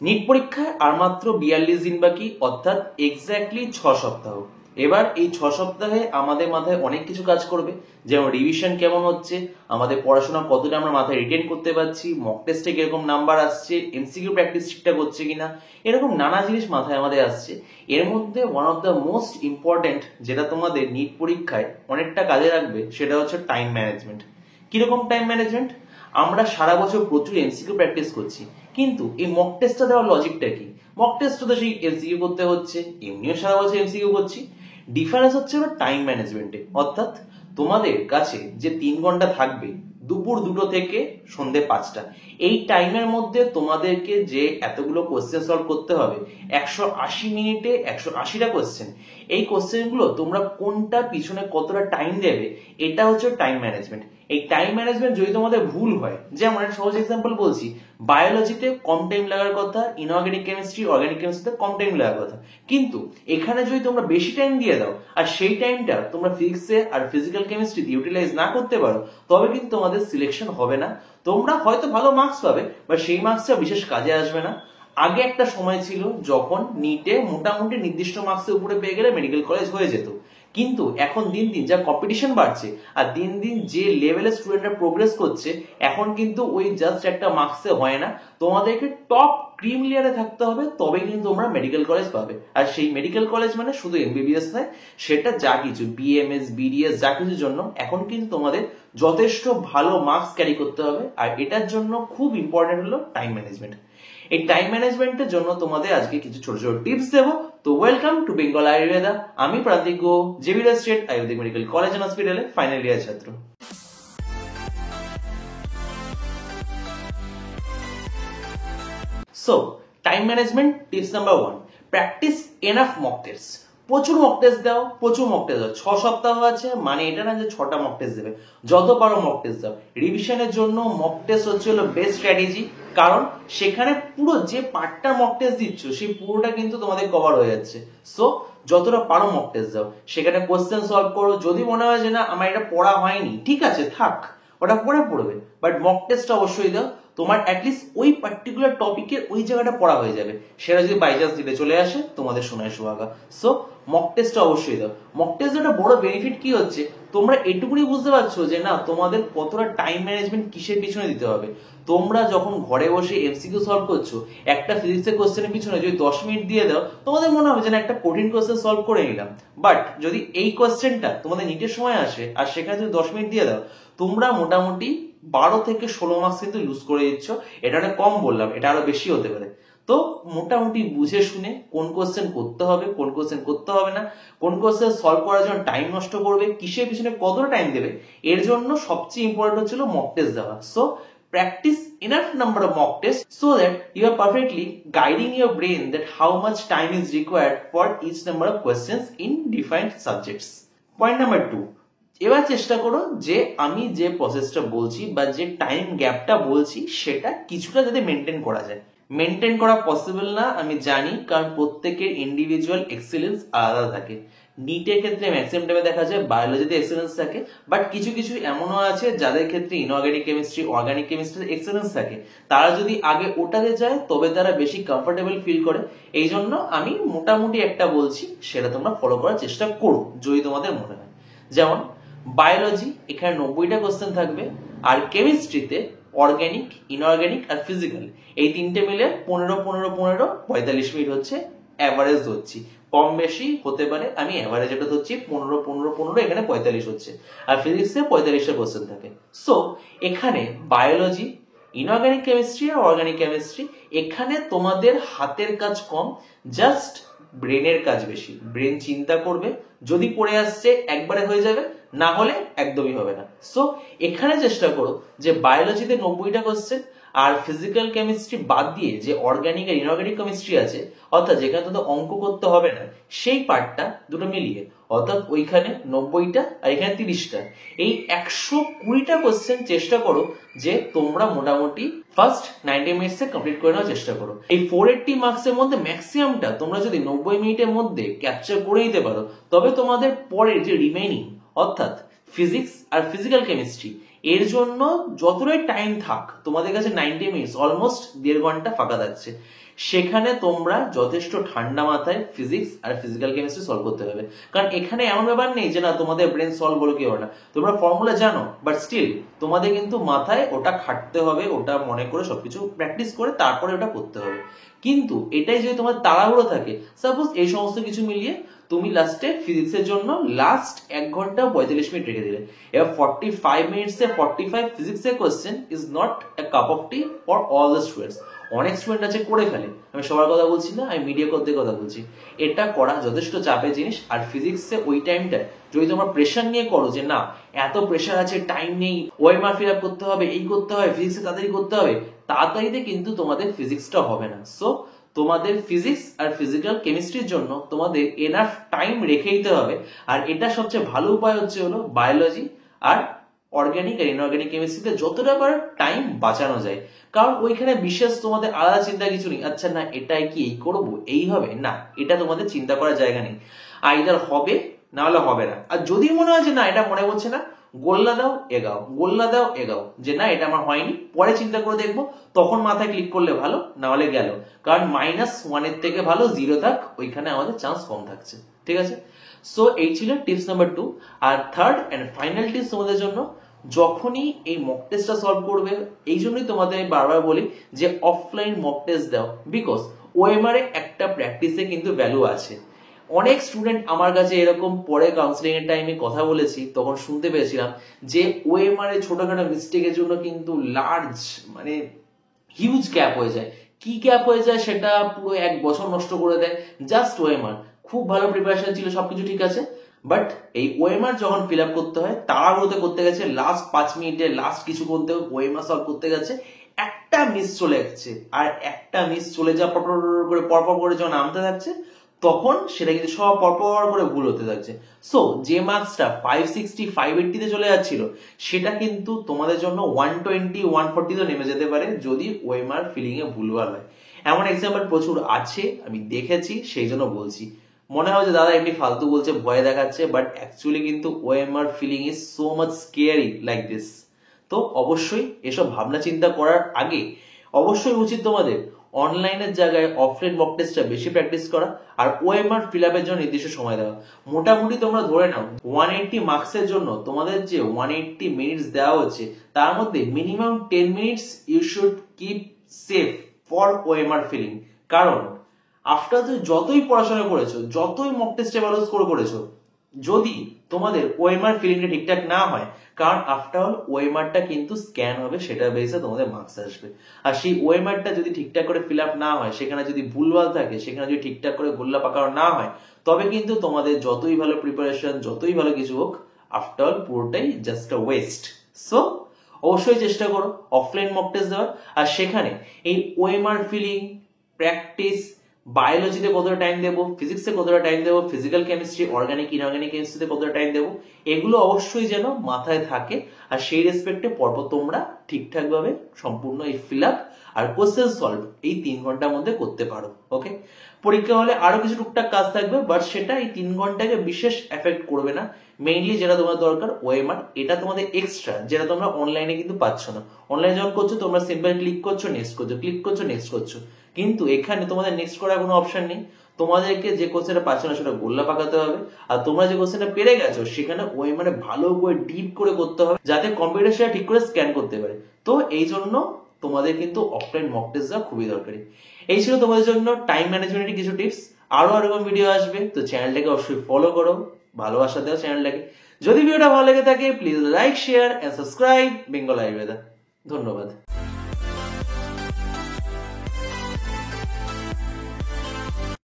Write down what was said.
NEET পরীক্ষায় আর মাত্র 42 দিন বাকি, অর্থাৎ এক্স্যাক্টলি 6 সপ্তাহ। এবার এই 6 সপ্তাহে আমাদের মাথায় অনেক কিছু কাজ করবে, যেমন রিভিশন কেমন হচ্ছে, আমাদের পড়াশোনা কতটা আমরা মাথায় রিটেন করতে পারছি, মক টেস্টে কিরকম নাম্বার আসছে, এমসিকিউ প্র্যাকটিস ঠিকঠাক হচ্ছে কিনা, এরকম নানা জিনিস মাথায় আমাদের আসছে। এর মধ্যে one of the most important যেটা তোমাদের নিট পরীক্ষায় অনেকটা কাজে লাগবে সেটা হচ্ছে টাইম ম্যানেজমেন্ট। কিরকম টাইম ম্যানেজমেন্ট? আমরা সারা বছর প্রচুর এমসিকিউ প্র্যাকটিস করছি, কিন্তু এই মক টেস্টটা দেওয়ার লজিকটা কি? মক টেস্ট তো সেই এমসিকিউ করতে হচ্ছে, এমনিও সারা বছর এমসিকিউ করছি। ডিফারেন্স হচ্ছে টাইম ম্যানেজমেন্টে, অর্থাৎ তোমাদের কাছে যে 3 ঘন্টা থাকবে দুপুর 2টো থেকে সন্ধ্যে 5টা, এই টাইমের মধ্যে তোমাদেরকে যে এতগুলো কোশ্চেন সলভ করতে হবে, 180 মিনিটে 180টা কোশ্চেন, এই কোশ্চেনগুলো তোমরা কোনটা পিছনে কতটা টাইম দেবে, এটা হচ্ছে টাইম ম্যানেজমেন্ট। এই টাইম ম্যানেজমেন্ট যদি তোমাদের ভুল হয়, যেমন একটা সহজ এক্সাম্পল বলছি, বায়োলজিতে কম টাইম লাগার কথা, ইনঅর্গানিক কেমিস্ট্রি অর্গানিক কেমিস্ট্রিতে কম টাইম লাগার কথা, কিন্তু এখানে যদি তোমরা বেশি টাইম দিয়ে দাও আর সেই টাইমটা তোমরা ফিজিক্সে আর ফিজিক্যাল কেমিস্ট্রিতে ইউটিলাইজ না করতে পারো, তবে কিন্তু তোমাদের সিলেকশন হবে না। তোমরা হয়তো ভালো মার্কস পাবে, বাট সেই মার্কসটা বিশেষ কাজে আসবে না। আগে একটা সময় ছিল যখন নিটে মোটামুটি নির্দিষ্ট মার্কসের উপরে পেয়ে গেলে মেডিকেল কলেজ হয়ে যেত, কিন্তু এখন দিন দিন যা কম্পিটিশন বাড়ছে আর দিন দিন যে লেভেলে স্টুডেন্টরা প্রোগ্রেস করছে, এখন কিন্তু ওই জাস্ট একটা মার্কসে হয় না, তোমাদেরকে টপ ক্রিম লেয়ারে থাকতে হবে, তবে কিন্তু তোমরা মেডিকেল কলেজ পাবে। আর সেই মেডিকেল কলেজ মানে শুধু এমবিবিএস নয়, সেটা যা কিছু বিএমএস বিডিএস যা কিছুর জন্য এখন কিন্তু তোমাদের যথেষ্ট ভালো মার্কস ক্যারি করতে হবে। আর এটার জন্য খুব ইম্পর্টেন্ট হলো টাইম ম্যানেজমেন্ট। এই টাইম ম্যানেজমেন্টের জন্য তোমাদের আজকে কিছু ছোট ছোট টিপস দেবো। তো ওয়েলকাম টু বেঙ্গল আয়ুর্বেদা। আমি প্রান্তিক গো, JVR state ayurvedic medical college and হসপিটালে ফাইনাল ইয়ার ছাত্র। So time management tips number 1, practice enough mock test. প্রচুর মক টেস্ট দাও, প্রচুর মক টেস্ট দাও। 6 সপ্তাহ আছে মানে এটা না যে 6টা মক টেস্ট দেবে, যত পারো মক টেস্ট দাও। রিভিশনের জন্য মক টেস্ট হচ্ছে হলো বেস্ট স্ট্র্যাটেজি, কারণ সেখানে পুরো যে পার্টটা মক টেস্ট দিচ্ছ সেই পুরোটা কিন্তু তোমাদের কভার হয়ে যাচ্ছে। সো যতটা পারো মক টেস্ট দাও, সেখানে কোশ্চেন সলভ করো। যদি মনে হয় যে না আমার এটা পড়া হয়নি, ঠিক আছে থাক, ওটা পরে পড়বে, বাট মক টেস্ট অবশ্যই দাও। তোমার অ্যাটলিস্ট ওই পার্টিকুলার টপিকের ওই জায়গাটা পড়া হয়ে যাবে। সেটা যদি বাই চান্স দিলে চলে আসে, তোমাদের শোনায় সোহাগা। সো মক টেস্টটা অবশ্যই দাও। মক টেস্ট একটা বড় বেনিফিট কি হচ্ছে, তোমরা এটুকুনি বুঝতে পারছো যে না তোমাদের কতটা টাইম ম্যানেজমেন্ট কিসের পিছনে দিতে হবে। তোমরা যখন ঘরে বসে এমসিকিউ সলভ করছো, একটা ফিজিক্সের কোশ্চেনের পিছনে যদি 10 মিনিট দিয়ে দাও, তোমাদের মনে হবে যে না একটা কঠিন কোশ্চেন সলভ করে নিলাম। বাট যদি এই কোশ্চেনটা তোমাদের নিটের সময় আসে আর সেখানে যদি 10 মিনিট দিয়ে দাও, তোমরা মোটামুটি 12 থেকে 16 মার্কস কিন্তু লুজ করে দিচ্ছ। এটা অনেক কম বললাম, এটা আরো বেশি হতে পারে। তো মোটামুটি বুঝে শুনে কোন কোশ্চেন করতে হবে, কোন কোশ্চেন করতে হবে না, কোন কোশ্চেন সলভ করার জন্য টাইম নষ্ট করবে, কিসের পিছনে কতটা টাইম দেবে, এর জন্য সবচেয়ে ইম্পর্টেন্ট হচ্ছিল মক টেস্ট দেওয়া। So practice enough number of mock tests so that you are perfectly guiding your brain that how much time is required for each number of questions in defined subjects. Point number 2, এবার চেষ্টা করো যে আমি যে প্রসেসটা বলছি বা যে টাইম গ্যাপটা বলছি সেটা কিছুটা যাতে মেনটেন করা যায়। মেনটেন করা পসিবল না আমি জানি, কারণ প্রত্যেকের ইন্ডিভিজুয়াল এক্সেলেন্স আলাদা থাকে। নিটের ক্ষেত্রে ম্যাক্সিমাম টাইমে দেখা যায় বায়োলজিতে এক্সেলেন্স থাকে, বাট কিছু কিছু এমনও আছে যাদের ক্ষেত্রে ইনঅর্গানিক কেমিস্ট্রি অর্গানিক কেমিস্ট্রিতে এক্সেলেন্স থাকে। তারা যদি আগে ওটাতে যায় তবে তারা বেশি কমফোর্টেবল ফিল করে। এই জন্য আমি মোটামুটি একটা বলছি, সেটা তোমরা ফলো করার চেষ্টা করো যদি তোমাদের মনে হয়। যেমন বায়োলজি, এখানে 90টা কোশ্চেন থাকবে, আর কেমিস্ট্রিতে অর্গানিক ইনঅর্গানিক আর ফিজিক্যাল এই তিনটে মিলে 15-15-15 45 মিনিট হচ্ছে অ্যাভারেজ ধরছি। কম বেশি হতে পারে, আমি অ্যাভারেজ এটা ধরছি 15-15-15, এখানে 45 হচ্ছে। আর ফিজিক্সে 45টা কোশ্চেন থাকে। সো এখানে বায়োলজি, ইনঅর্গানিক কেমিস্ট্রি আর অর্গানিক কেমিস্ট্রি, এখানে তোমাদের হাতের কাজ কম, জাস্ট ব্রেনের কাজ বেশি। ব্রেন চিন্তা করবে, যদি পড়ে আসছে একবারে হয়ে যাবে, না হলে একদমই হবে না। সো এখানে চেষ্টা করো যে বায়োলজিতে 90টা কোশ্চেন আর ফিজিক্যাল কেমিস্ট্রি বাদ দিয়ে যে অর্গানিক আর ইনঅর্গানিক কেমিস্ট্রি আছে, অর্থাৎ যেখানে তো অঙ্ক করতে হবে না, সেই পার্টটা দুটো মিলিয়ে, অর্থাৎ ওইখানে 90টা আর এখানে 30টা, এই 120টা কোশ্চেন চেষ্টা করো যে তোমরা মোটামুটি ফার্স্ট 90 মিনিটসে কমপ্লিট করে নেওয়ার চেষ্টা করো। এই 480 মার্কসের মধ্যে ম্যাক্সিমামটা তোমরা যদি 90 মিনিটের মধ্যে ক্যাপচার করে নিতে পারো, তবে তোমাদের পরের যে রিমেইনিং অর্থাৎ ফিজিক্স আর ফিজিক্যাল কেমিস্ট্রি, এর জন্য যতটাই টাইম থাক তোমাদের কাছে 90 মিনিটস অলমোস্ট 1.5 ঘন্টা ফাঁকা থাকছে। সেখানে তোমরা যথেষ্ট ঠান্ডা মাথায় ফিজিক্স আর ফিজিক্যাল কেমিস্ট্রি সলভ করতে হবে। কারণ এখানে এমন ব্যাপার নেই যে না তোমাদের ব্রেন সলভ বলো কি হবে না, তোমরা ফর্মুলা জানো, বাট স্টিল তোমাদের কিন্তু মাথায় ওটা খাটতে হবে, ওটা মনে করে সবকিছু প্র্যাকটিস করে তারপরে ওটা করতে হবে। কিন্তু এটাই যদি তোমার তাড়াহুড়ো থাকে, সাপোজ এই সমস্ত কিছু মিলিয়ে তুমি লাস্টে ফিজিক্সের জন্য লাস্ট 1 ঘন্টা 45 মিনিট রেখে দিলে, এবার 45 মিনিটসে 45 ফিজিক্সের question is not a cup of T for all the students. অনেক স্টুডেন্ট আছে করে ফেলে, আমি সবার কথা বলছি না, আমি মিডিয়াকরদের কথা বলছি। এটা করা যথেষ্ট চাপের জিনিস। আর ফিজিক্সে ওই টাইমটা যদি তোমরা প্রেশার নিয়ে করো যে না এত প্রেশার আছে, টাইম নেই, ওএমআর ফিল আপ করতে হবে, এই করতে হবে, ফিজিক্সে তাড়াতাড়ি করতে হবে, তাড়াতাড়িতে কিন্তু তোমাদের ফিজিক্সটা হবে না। সো তোমাদের ফিজিক্স আর ফিজিক্যাল কেমিস্ট্রির জন্য তোমাদের এনাফ টাইম রেখে দিতে হবে। আর এটা সবচেয়ে ভালো উপায় হচ্ছে হলো বায়োলজি আর অর্গানিক আর ইনঅর্গানিক কেমিস্ট্রিতে যতটা পারে টাইম বাঁচানো যায়। কারণ ওইখানে বিশেষ তোমাদের আলাদা চিন্তা কিছু নেই, আচ্ছা না এটাই কি এই করবো, এই হবে না, এটা তোমাদের চিন্তা করার জায়গা নেই। আইদার হবে না হলে হবে না। আর যদি মনে হয় যে না এটা মনে পড়ছে না, গোল্লা দাও এগাও, গোল্লা দাও এগাও, যে না এটা আমার হয়নি, পরে চিন্তা করে দেখবো, তখন মাথায় ক্লিক করলে ভালো, না হলে গেল। কারণ -1 এর থেকে ভালো 0 থাক, ওইখানে আমাদের চান্স কম থাকছে। ঠিক আছে, সো এই ছিল টিপস নাম্বার 2। আর থার্ড এন্ড ফাইনাল টিপস তোমাদের জন্য, যখনই এই মক টেস্টটা সলভ করবে, এই জন্যই তোমাদের আমি বারবার বলি যে অফলাইন মক টেস্ট দাও, বিকজ ওএমআর এ একটা প্র্যাকটিসে কিন্তু ভ্যালু আছে। অনেক স্টুডেন্ট আমার কাছে এরকম পরে কাউন্সিলিং এর টাইমে কথা বলেছি, তখন শুনতে পেয়েছিলাম যে ওএমআর এর ছোটখাটো মিস্টেকের জন্য কিন্তু লার্জ মানে হিউজ গ্যাপ হয়ে যায়। কি গ্যাপ হয়ে যায় সেটা পুরো 1 বছর নষ্ট করে দেয় জাস্ট ওএমআর। খুব ভালো প্রিপারেশন ছিল, সবকিছু ঠিক আছে, বাট এই ওএমআর যখন ফিল আপ করতে হয় তাড়াহুড়োতে করতে গেছে, লাস্ট 5 মিনিটে লাস্ট কিছু করতে ওএমআর সলভ করতে গেছে, একটা মিস চলে যাচ্ছে। আর একটা মিস চলে যাওয়া পরপর করে যখন নামতে থাকছে, তখন সেটা কিন্তু সব পরপর করে ভুল হতে থাকছে। সো যে মার্কসটা 560 580 তে চলে যাচ্ছিল, সেটা কিন্তু তোমাদের জন্য 120 140 তে নেমে যেতে পারে যদি ওএমআর ফিলিং এ ভুলভাল হয়। এমন এক্সাম্পল প্রচুর আছে, আমি দেখেছি, সেই জন্য বলছি। মনে হয় যে দাদা এমনি ফালতু বলছে, ভয় দেখাচ্ছে, বাট অ্যাকচুয়ালি কিন্তু OMR filling is so much scary like this. তো অবশ্যই এসব ভাবনা চিন্তা করার আগে অবশ্যই উচিত তোমাদের অনলাইনের জায়গায় অফলাইন মক টেস্টটা বেশি প্র্যাকটিস করা, আর ওএমআর ফিল আপের জন্য নির্দিষ্ট সময় দেওয়া। মোটামুটি তোমরা ধরে নাও 180 মার্কসের জন্য তোমাদের যে 180 মিনিটস দেওয়া হচ্ছে, তার মধ্যে minimum 10 minutes you should keep safe for OMR filling. কারণ আফটার যতই পড়াশোনা করেছো, যতই মক টেস্টে ভালো স্কোর করেছো, যদি তোমাদের ওএমআর ফিলিংটা ঠিকঠাক না হয়, কারণ আফটার অল ওএমআরটা কিন্তু স্ক্যান হবে, সেটা বেসে তোমাদের মার্কস আসবে। আর সেই ওএমআরটা যদি ঠিকঠাক করে ফিল আপ না হয়, সেখানে যদি ভুলভাল থাকে, সেখানে যদি ঠিকঠাক করে গোল্লা পাকানো না হয়, তবে কিন্তু তোমাদের যতই ভালো প্রিপারেশন, যতই ভালো কিছু হোক, আফটার অল পুরোটাই জাস্ট আ ওয়েস্ট। সো অবশ্যই চেষ্টা করো অফলাইন মক টেস্ট দেওয়ার। আর সেখানে এই ওএমআর ফিলিং প্র্যাকটিস, বায়োলজিতে কতটা টাইম দেবো, ফিজিক্সে কতটা টাইম দেবো, ফিজিক্যাল কেমিস্ট্রি, অর্গানিক ইনঅর্গানিক কেমিস্ট্রিতে কতটা টাইম দেবো, এগুলো অবশ্যই যেন মাথায় থাকে। আর সেই রেসপেক্টে পরপর তোমরা ঠিকঠাক ভাবে সম্পূর্ণ এই ফিল আপ আর কোশ্চেন সলভ এই 3 ঘন্টার মধ্যে করতে পারো। ওকে, পরীক্ষা হলে আরো কিছু টুকটাক কাজ থাকবে, বাট সেটা এই 3 ঘন্টাকে বিশেষ এফেক্ট করবে না। মেইনলি যেটা তোমার দরকার ওএমআর, এটা তোমাদের এক্সট্রা, যেটা তোমরা অনলাইনে কিন্তু পাচ্ছ না। অনলাইনে যখন করছো তোমরা সিম্পল ক্লিক করছো, নেক্সট করছো, ক্লিক করছো, নেক্সট করছো, কিন্তু এখানে তোমাদের নেক্সট করার কোনো অপশন নেই। তোমাদেরকে যে কোশ্চেনটা পাচ্ছ না সেটা গোল্লা পাকাতে হবে, আর তোমরা যে কোশ্চেনটা পেরে গেছো সেখানে ওএমআর ভালো করে ডিপ করে করতে হবে, যাতে কম্পিউটার সেটা ঠিক করে স্ক্যান করতে পারে। তো এই জন্য তোমাদের কিন্তু অফলাইন মক টেস্ট দেওয়া খুবই দরকারি। এই ছিল তোমাদের জন্য টাইম ম্যানেজমেন্টের কিছু টিপস। আরো এরকম ভিডিও আসবে, তো চ্যানেলটাকে অবশ্যই ফলো করো, ভালোবাসা দাও চ্যানেলটাকে। যদি ভিডিওটা ভালো লেগে থাকে please like, share and subscribe Bengal Ayurveda. ধন্যবাদ।